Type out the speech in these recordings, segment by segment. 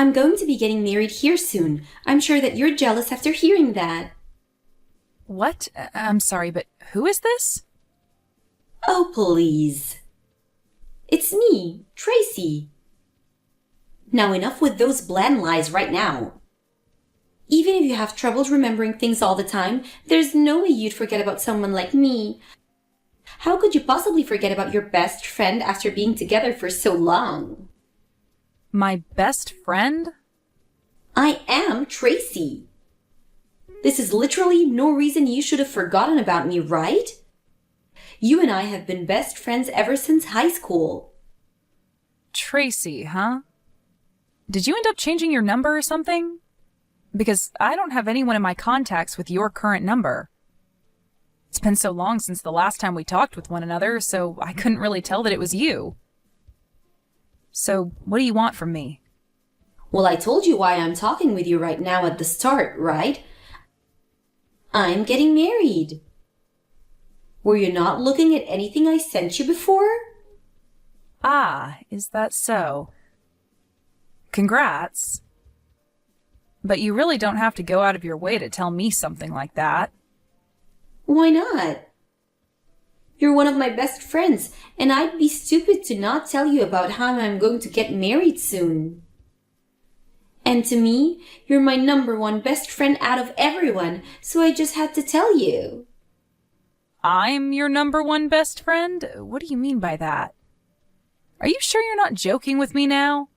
I'm going to be getting married here soon. I'm sure that you're jealous after hearing that. What? I'm sorry, but who is this? Oh, please. It's me, Tracy. Now enough with those bland lies right now. Even if you have trouble remembering things all the time, there's no way you'd forget about someone like me. How could you possibly forget about your best friend after being together for so long? My best friend? I am Tracy. This is literally no reason you should have forgotten about me, right? You and I have been best friends ever since high school. Tracy, huh? Did you end up changing your number or something? Because I don't have anyone in my contacts with your current number. It's been so long since the last time we talked with one another, so I couldn't really tell that it was you. So, what do you want from me? Well, I told you why I'm talking with you right now at the start, right? I'm getting married. Were you not looking at anything I sent you before? Ah, is that so? Congrats. But you really don't have to go out of your way to tell me something like that. Why not? You're one of my best friends, and I'd be stupid to not tell you about how I'm going to get married soon. And to me, you're my number one best friend out of everyone, so I just had to tell you. I'm your number one best friend? What do you mean by that? Are you sure you're not joking with me now?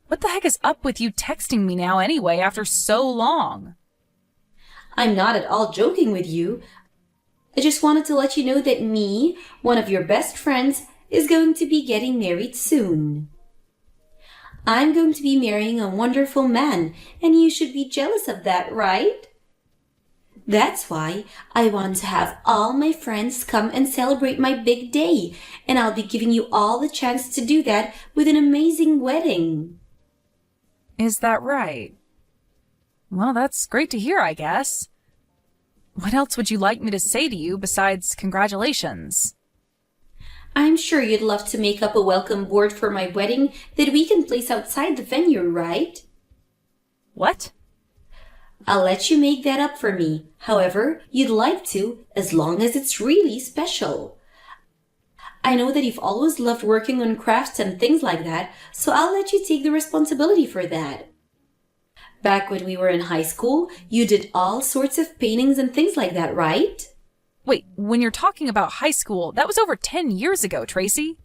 What the heck is up with you texting me now anyway after so long? I'm not at all joking with you. I just wanted to let you know that me, one of your best friends, is going to be getting married soon. I'm going to be marrying a wonderful man, and you should be jealous of that, right? That's why I want to have all my friends come and celebrate my big day, and I'll be giving you all the chance to do that with an amazing wedding. Is that right? Well, that's great to hear, I guess. What else would you like me to say to you besides congratulations? I'm sure you'd love to make up a welcome board for my wedding that we can place outside the venue, right? What? I'll let you make that up for me, however you'd like to, as long as it's really special. I know that you've always loved working on crafts and things like that, so I'll let you take the responsibility for that. Back when we were in high school, you did all sorts of paintings and things like that, right? Wait, when you're talking about high school, that was over 10 years ago, Tracy.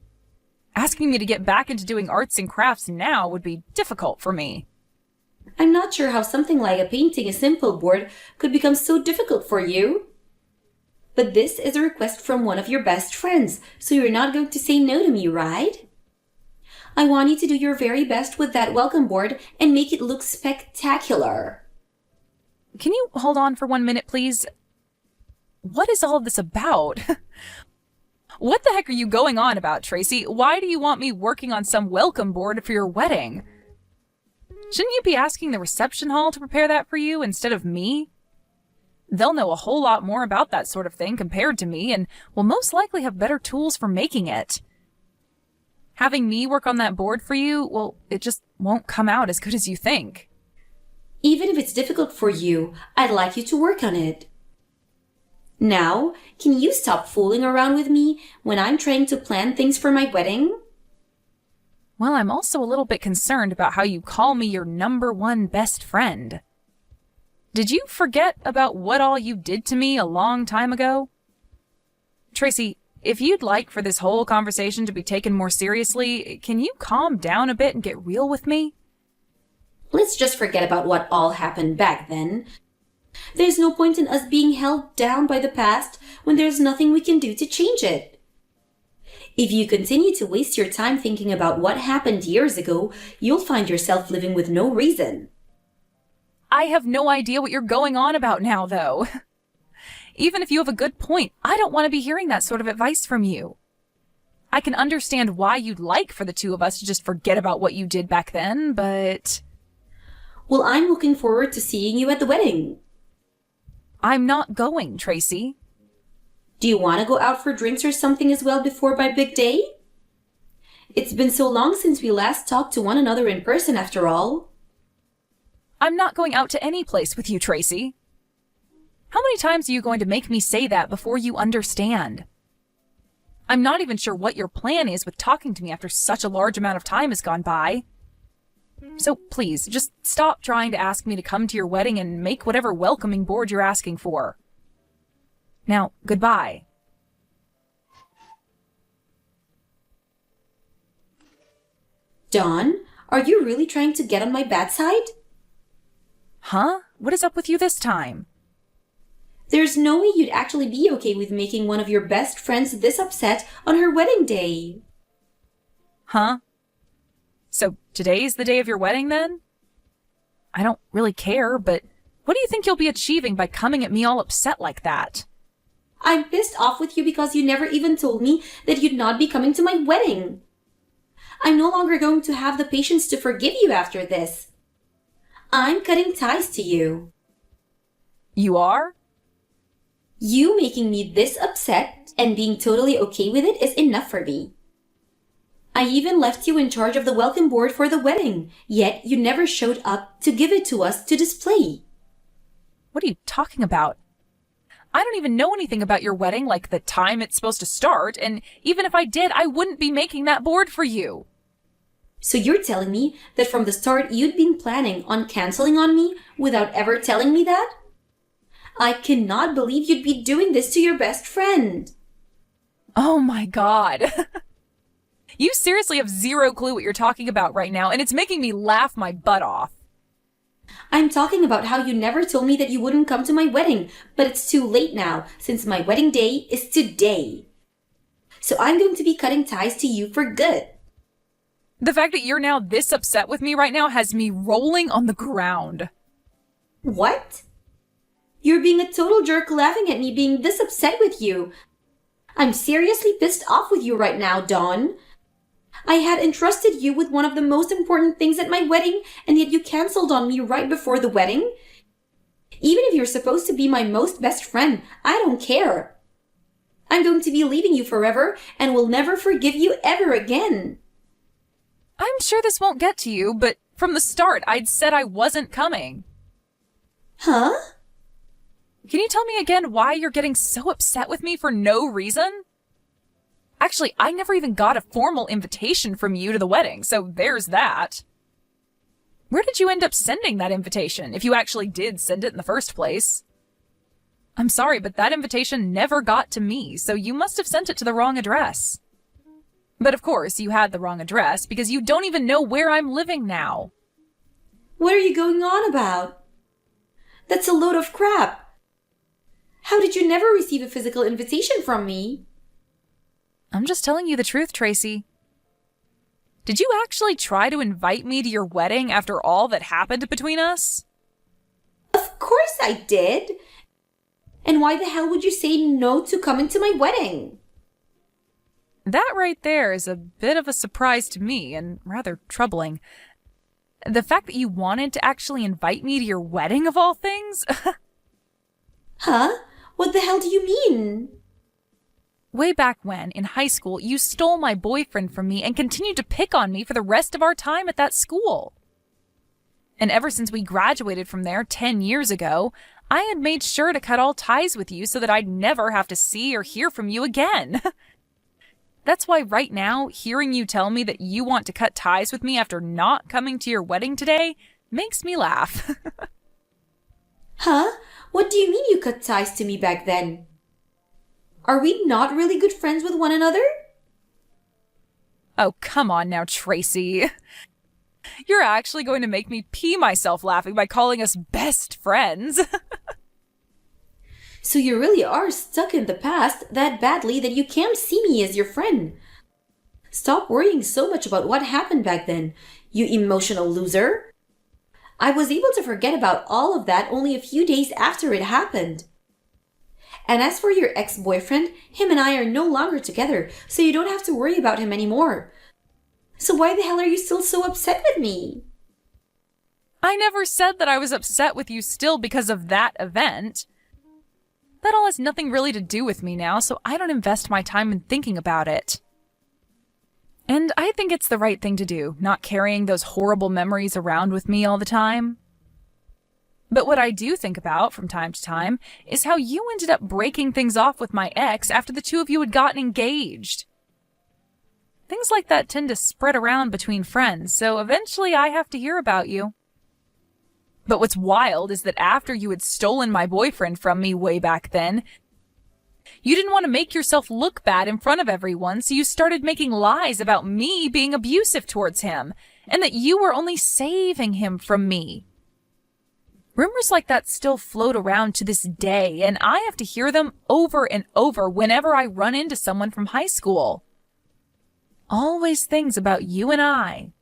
Asking me to get back into doing arts and crafts now would be difficult for me. I'm not sure how something like a painting a simple board could become so difficult for you. But this is a request from one of your best friends, so you're not going to say no to me, right? I want you to do your very best with that welcome board and make it look spectacular. Can you hold on for 1 minute, please? What is all of this about? What the heck are you going on about, Tracy? Why do you want me working on some welcome board for your wedding? Shouldn't you be asking the reception hall to prepare that for you instead of me? They'll know a whole lot more about that sort of thing compared to me and will most likely have better tools for making it. Having me work on that board for you, well, it just won't come out as good as you think. Even if it's difficult for you, I'd like you to work on it. Now, can you stop fooling around with me when I'm trying to plan things for my wedding? Well, I'm also a little bit concerned about how you call me your number one best friend. Did you forget about what all you did to me a long time ago? Tracy, if you'd like for this whole conversation to be taken more seriously, can you calm down a bit and get real with me? Let's just forget about what all happened back then. There's no point in us being held down by the past when there's nothing we can do to change it. If you continue to waste your time thinking about what happened years ago, you'll find yourself living with no reason. I have no idea what you're going on about now, though. Even if you have a good point, I don't want to be hearing that sort of advice from you. I can understand why you'd like for the two of us to just forget about what you did back then, but... Well, I'm looking forward to seeing you at the wedding. I'm not going, Tracy. Do you want to go out for drinks or something as well before my big day? It's been so long since we last talked to one another in person after all. I'm not going out to any place with you, Tracy. How many times are you going to make me say that before you understand? I'm not even sure what your plan is with talking to me after such a large amount of time has gone by. So please, just stop trying to ask me to come to your wedding and make whatever welcoming board you're asking for. Now, goodbye. Dawn, are you really trying to get on my bad side? Huh? What is up with you this time? There's no way you'd actually be okay with making one of your best friends this upset on her wedding day. Huh? So today's the day of your wedding then? I don't really care, but what do you think you'll be achieving by coming at me all upset like that? I'm pissed off with you because you never even told me that you'd not be coming to my wedding. I'm no longer going to have the patience to forgive you after this. I'm cutting ties to you. You are? You making me this upset and being totally okay with it is enough for me. I even left you in charge of the welcome board for the wedding, yet you never showed up to give it to us to display. What are you talking about? I don't even know anything about your wedding, like the time it's supposed to start, and even if I did, I wouldn't be making that board for you. So you're telling me that from the start you'd been planning on canceling on me without ever telling me that? I cannot believe you'd be doing this to your best friend. Oh my God. You seriously have zero clue what you're talking about right now, and it's making me laugh my butt off. I'm talking about how you never told me that you wouldn't come to my wedding, but it's too late now since my wedding day is today. So I'm going to be cutting ties to you for good. The fact that you're now this upset with me right now has me rolling on the ground. What? You're being a total jerk laughing at me being this upset with you. I'm seriously pissed off with you right now, Dawn. I had entrusted you with one of the most important things at my wedding, and yet you canceled on me right before the wedding? Even if you're supposed to be my most best friend, I don't care. I'm going to be leaving you forever and will never forgive you ever again. I'm sure this won't get to you, but from the start, I'd said I wasn't coming. Huh? Can you tell me again why you're getting so upset with me for no reason? Actually, I never even got a formal invitation from you to the wedding, so there's that. Where did you end up sending that invitation, if you actually did send it in the first place? I'm sorry, but that invitation never got to me, so you must have sent it to the wrong address. But of course, you had the wrong address because you don't even know where I'm living now. What are you going on about? That's a load of crap. How did you never receive a physical invitation from me? I'm just telling you the truth, Tracy. Did you actually try to invite me to your wedding after all that happened between us? Of course I did. And why the hell would you say no to coming to my wedding? That right there is a bit of a surprise to me and rather troubling. The fact that you wanted to actually invite me to your wedding of all things? Huh? What the hell do you mean? Way back when, in high school, you stole my boyfriend from me and continued to pick on me for the rest of our time at that school. And ever since we graduated from there 10 years ago, I had made sure to cut all ties with you so that I'd never have to see or hear from you again. That's why right now, hearing you tell me that you want to cut ties with me after not coming to your wedding today makes me laugh. Huh? What do you mean you cut ties to me back then? Are we not really good friends with one another? Oh, come on now, Tracy. You're actually going to make me pee myself laughing by calling us best friends. So you really are stuck in the past that badly that you can't see me as your friend. Stop worrying so much about what happened back then, you emotional loser. I was able to forget about all of that only a few days after it happened. And as for your ex-boyfriend, him and I are no longer together, so you don't have to worry about him anymore. So why the hell are you still so upset with me? I never said that I was upset with you still because of that event. That all has nothing really to do with me now, so I don't invest my time in thinking about it. And I think it's the right thing to do, not carrying those horrible memories around with me all the time. But what I do think about from time to time is how you ended up breaking things off with my ex after the two of you had gotten engaged. Things like that tend to spread around between friends, so eventually I have to hear about you. But what's wild is that after you had stolen my boyfriend from me way back then, you didn't want to make yourself look bad in front of everyone, so you started making lies about me being abusive towards him, and that you were only saving him from me. Rumors like that still float around to this day, and I have to hear them over and over whenever I run into someone from high school. Always things about you and I.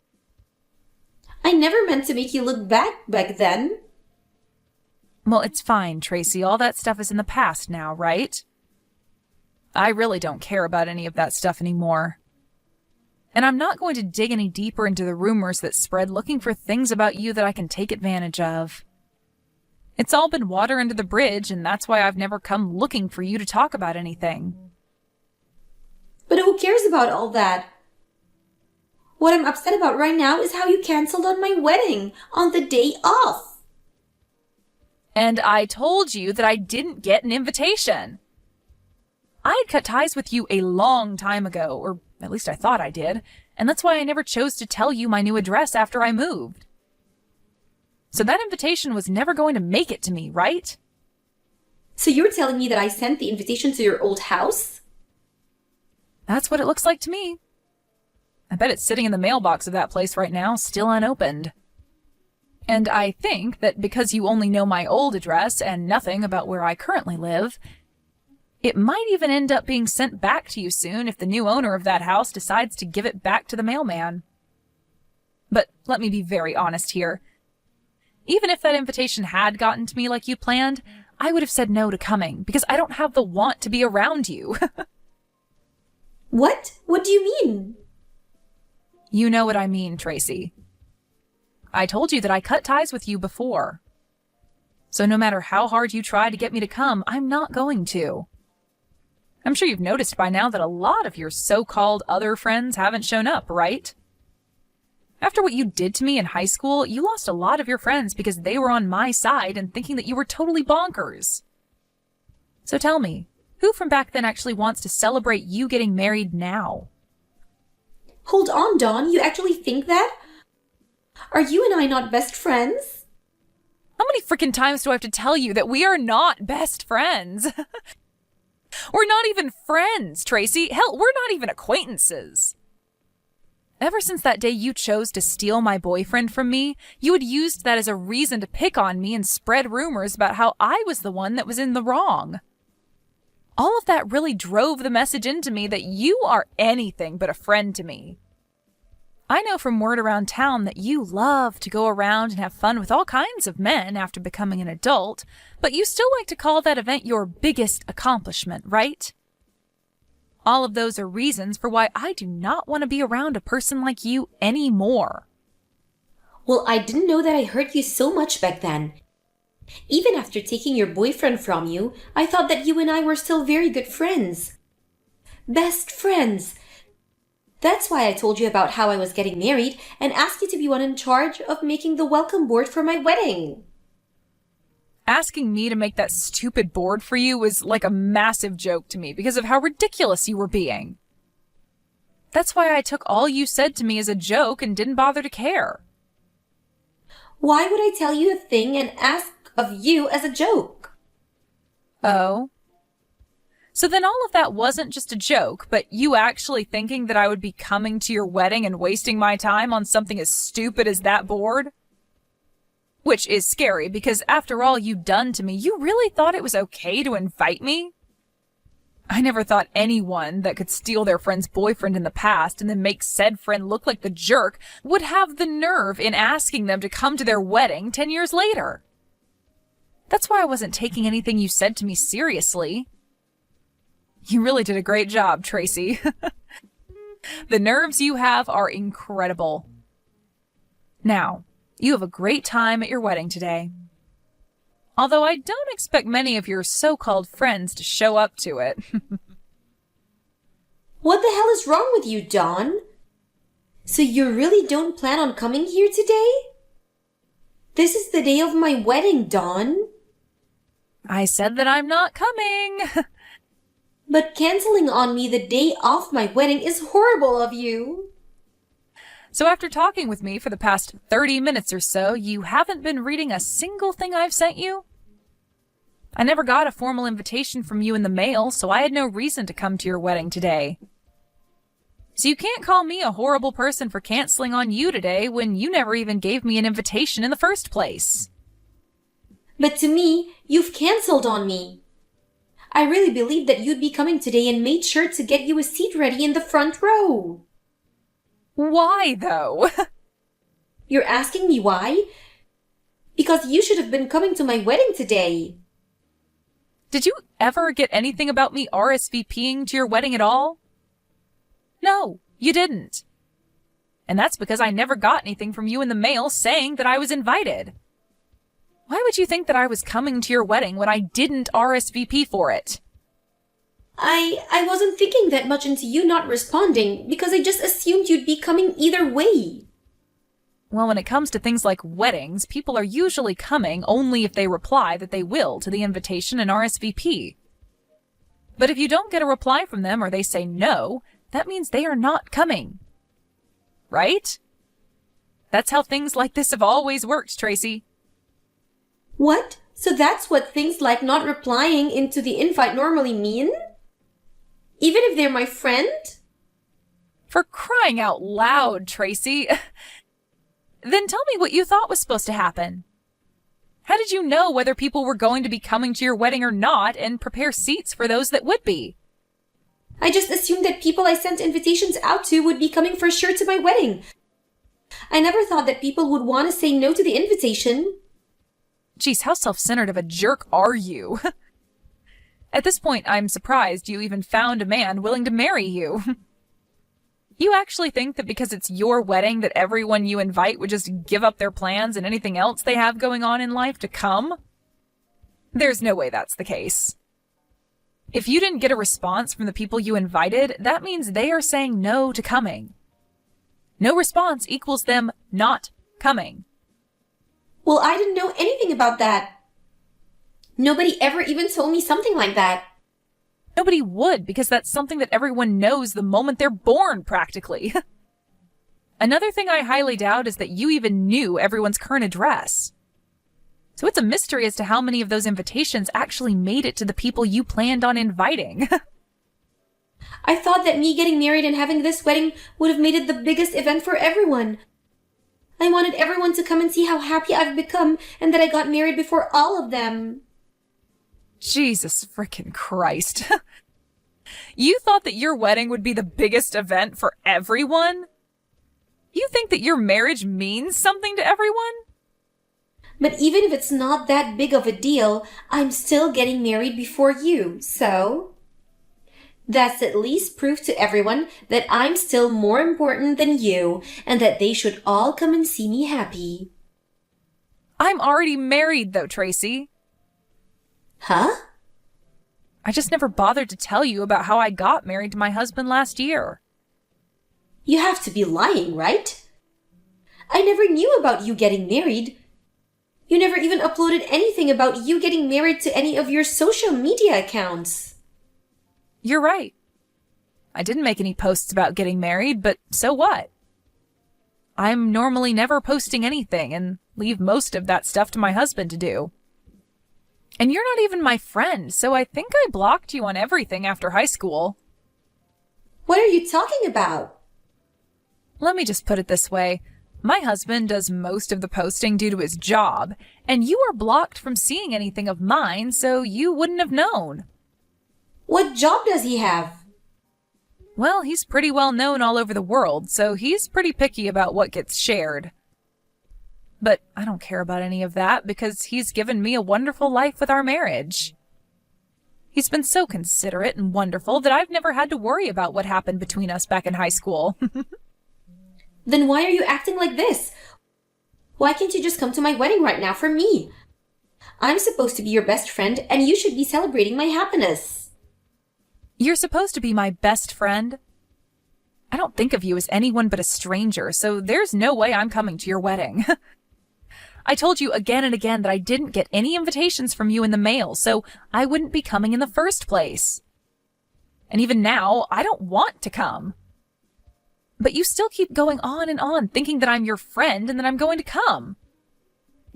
I never meant to make you look back then. Well, it's fine, Tracy. All that stuff is in the past now, right? I really don't care about any of that stuff anymore. And I'm not going to dig any deeper into the rumors that spread looking for things about you that I can take advantage of. It's all been water under the bridge, and that's why I've never come looking for you to talk about anything. But who cares about all that? What I'm upset about right now is how you canceled on my wedding on the day off. And I told you that I didn't get an invitation. I had cut ties with you a long time ago, or at least I thought I did, and that's why I never chose to tell you my new address after I moved. So that invitation was never going to make it to me, right? So you're telling me that I sent the invitation to your old house? That's what it looks like to me. I bet it's sitting in the mailbox of that place right now, still unopened. And I think that because you only know my old address and nothing about where I currently live, it might even end up being sent back to you soon if the new owner of that house decides to give it back to the mailman. But let me be very honest here. Even if that invitation had gotten to me like you planned, I would have said no to coming because I don't have the want to be around you. What? What do you mean? You know what I mean, Tracy. I told you that I cut ties with you before. So no matter how hard you try to get me to come, I'm not going to. I'm sure you've noticed by now that a lot of your so-called other friends haven't shown up, right? After what you did to me in high school, you lost a lot of your friends because they were on my side and thinking that you were totally bonkers. So tell me, who from back then actually wants to celebrate you getting married now? Hold on, Dawn. You actually think that? Are you and I not best friends? How many freaking times do I have to tell you that we are not best friends? We're not even friends, Tracy. Hell, we're not even acquaintances. Ever since that day you chose to steal my boyfriend from me, you had used that as a reason to pick on me and spread rumors about how I was the one that was in the wrong. All of that really drove the message into me that you are anything but a friend to me. I know from word around town that you love to go around and have fun with all kinds of men after becoming an adult, but you still like to call that event your biggest accomplishment, right? All of those are reasons for why I do not want to be around a person like you anymore. Well, I didn't know that I hurt you so much back then. Even after taking your boyfriend from you, I thought that you and I were still very good friends. Best friends. That's why I told you about how I was getting married and asked you to be one in charge of making the welcome board for my wedding. Asking me to make that stupid board for you was like a massive joke to me because of how ridiculous you were being. That's why I took all you said to me as a joke and didn't bother to care. Why would I tell you a thing and ask of you as a joke? Oh? So then all of that wasn't just a joke, but you actually thinking that I would be coming to your wedding and wasting my time on something as stupid as that board? Which is scary because after all you'd done to me, you really thought it was okay to invite me? I never thought anyone that could steal their friend's boyfriend in the past and then make said friend look like the jerk would have the nerve in asking them to come to their wedding 10 years later. That's why I wasn't taking anything you said to me seriously. You really did a great job, Tracy. The nerves you have are incredible. Now, you have a great time at your wedding today. Although I don't expect many of your so-called friends to show up to it. What the hell is wrong with you, Dawn? So you really don't plan on coming here today? This is the day of my wedding, Dawn. I said that I'm not coming. But canceling on me the day of my wedding is horrible of you. So after talking with me for the past 30 minutes or so, you haven't been reading a single thing I've sent you? I never got a formal invitation from you in the mail, so I had no reason to come to your wedding today. So you can't call me a horrible person for canceling on you today when you never even gave me an invitation in the first place. But to me, you've canceled on me. I really believed that you'd be coming today and made sure to get you a seat ready in the front row. Why, though? You're asking me why? Because you should have been coming to my wedding today. Did you ever get anything about me RSVPing to your wedding at all? No, you didn't. And that's because I never got anything from you in the mail saying that I was invited. Why would you think that I was coming to your wedding when I didn't RSVP for it? I wasn't thinking that much into you not responding because I just assumed you'd be coming either way. Well, when it comes to things like weddings, people are usually coming only if they reply that they will to the invitation and RSVP. But if you don't get a reply from them or they say no, that means they are not coming. Right? That's how things like this have always worked, Tracy. What? So that's what things like not replying into the invite normally mean? Even if they're my friend? For crying out loud, Tracy. Then tell me what you thought was supposed to happen. How did you know whether people were going to be coming to your wedding or not and prepare seats for those that would be? I just assumed that people I sent invitations out to would be coming for sure to my wedding. I never thought that people would want to say no to the invitation. Geez, how self-centered of a jerk are you? At this point, I'm surprised you even found a man willing to marry you. You actually think that because it's your wedding that everyone you invite would just give up their plans and anything else they have going on in life to come? There's no way that's the case. If you didn't get a response from the people you invited, that means they are saying no to coming. No response equals them not coming. Well, I didn't know anything about that. Nobody ever even told me something like that. Nobody would, because that's something that everyone knows the moment they're born, practically. Another thing I highly doubt is that you even knew everyone's current address. So it's a mystery as to how many of those invitations actually made it to the people you planned on inviting. I thought that me getting married and having this wedding would have made it the biggest event for everyone. I wanted everyone to come and see how happy I've become and that I got married before all of them. Jesus frickin' Christ. You thought that your wedding would be the biggest event for everyone? You think that your marriage means something to everyone? But even if it's not that big of a deal, I'm still getting married before you, so... That's at least proof to everyone that I'm still more important than you and that they should all come and see me happy. I'm already married, though, Tracy. Huh? I just never bothered to tell you about how I got married to my husband last year. You have to be lying, right? I never knew about you getting married. You never even uploaded anything about you getting married to any of your social media accounts. You're right. I didn't make any posts about getting married, but so what? I'm normally never posting anything and leave most of that stuff to my husband to do. And you're not even my friend, so I think I blocked you on everything after high school. What are you talking about? Let me just put it this way. My husband does most of the posting due to his job, and you are blocked from seeing anything of mine, so you wouldn't have known. What job does he have? Well, he's pretty well known all over the world, so he's pretty picky about what gets shared. But I don't care about any of that because he's given me a wonderful life with our marriage. He's been so considerate and wonderful that I've never had to worry about what happened between us back in high school. Then why are you acting like this? Why can't you just come to my wedding right now for me? I'm supposed to be your best friend and you should be celebrating my happiness. You're supposed to be my best friend. I don't think of you as anyone but a stranger, so there's no way I'm coming to your wedding. I told you again and again that I didn't get any invitations from you in the mail, so I wouldn't be coming in the first place. And even now, I don't want to come. But you still keep going on, thinking that I'm your friend and that I'm going to come.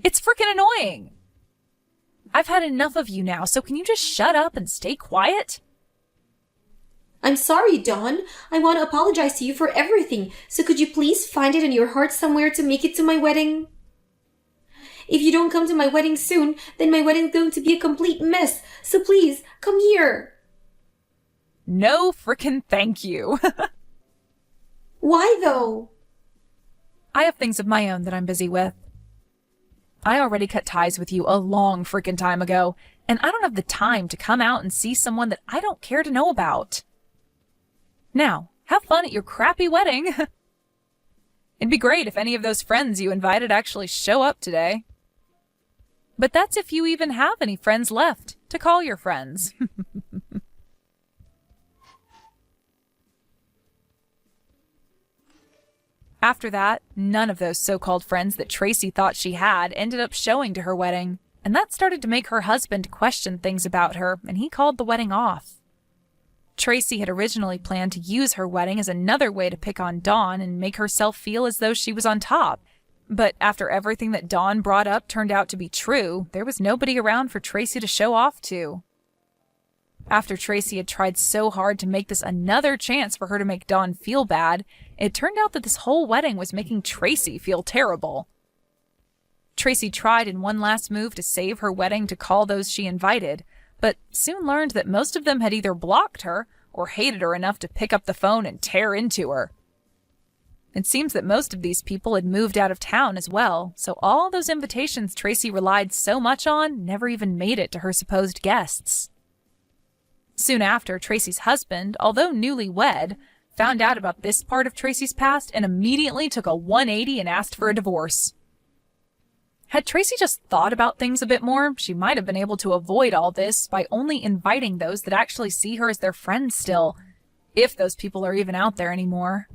It's freaking annoying. I've had enough of you now, so can you just shut up and stay quiet? I'm sorry, Dawn. I want to apologize to you for everything, so could you please find it in your heart somewhere to make it to my wedding? If you don't come to my wedding soon, then my wedding's going to be a complete mess, so please, come here. No frickin' thank you. Why, though? I have things of my own that I'm busy with. I already cut ties with you a long frickin' time ago, and I don't have the time to come out and see someone that I don't care to know about. Now, have fun at your crappy wedding. It'd be great if any of those friends you invited actually show up today. But that's if you even have any friends left to call your friends. After that, none of those so-called friends that Tracy thought she had ended up showing to her wedding, and that started to make her husband question things about her, and he called the wedding off. Tracy had originally planned to use her wedding as another way to pick on Dawn and make herself feel as though she was on top. But after everything that Dawn brought up turned out to be true, there was nobody around for Tracy to show off to. After Tracy had tried so hard to make this another chance for her to make Dawn feel bad, it turned out that this whole wedding was making Tracy feel terrible. Tracy tried in one last move to save her wedding to call those she invited, but soon learned that most of them had either blocked her or hated her enough to pick up the phone and tear into her. It seems that most of these people had moved out of town as well, so all those invitations Tracy relied so much on never even made it to her supposed guests. Soon after, Tracy's husband, although newlywed, found out about this part of Tracy's past and immediately took a 180 and asked for a divorce. Had Tracy just thought about things a bit more, she might have been able to avoid all this by only inviting those that actually see her as their friends still, if those people are even out there anymore.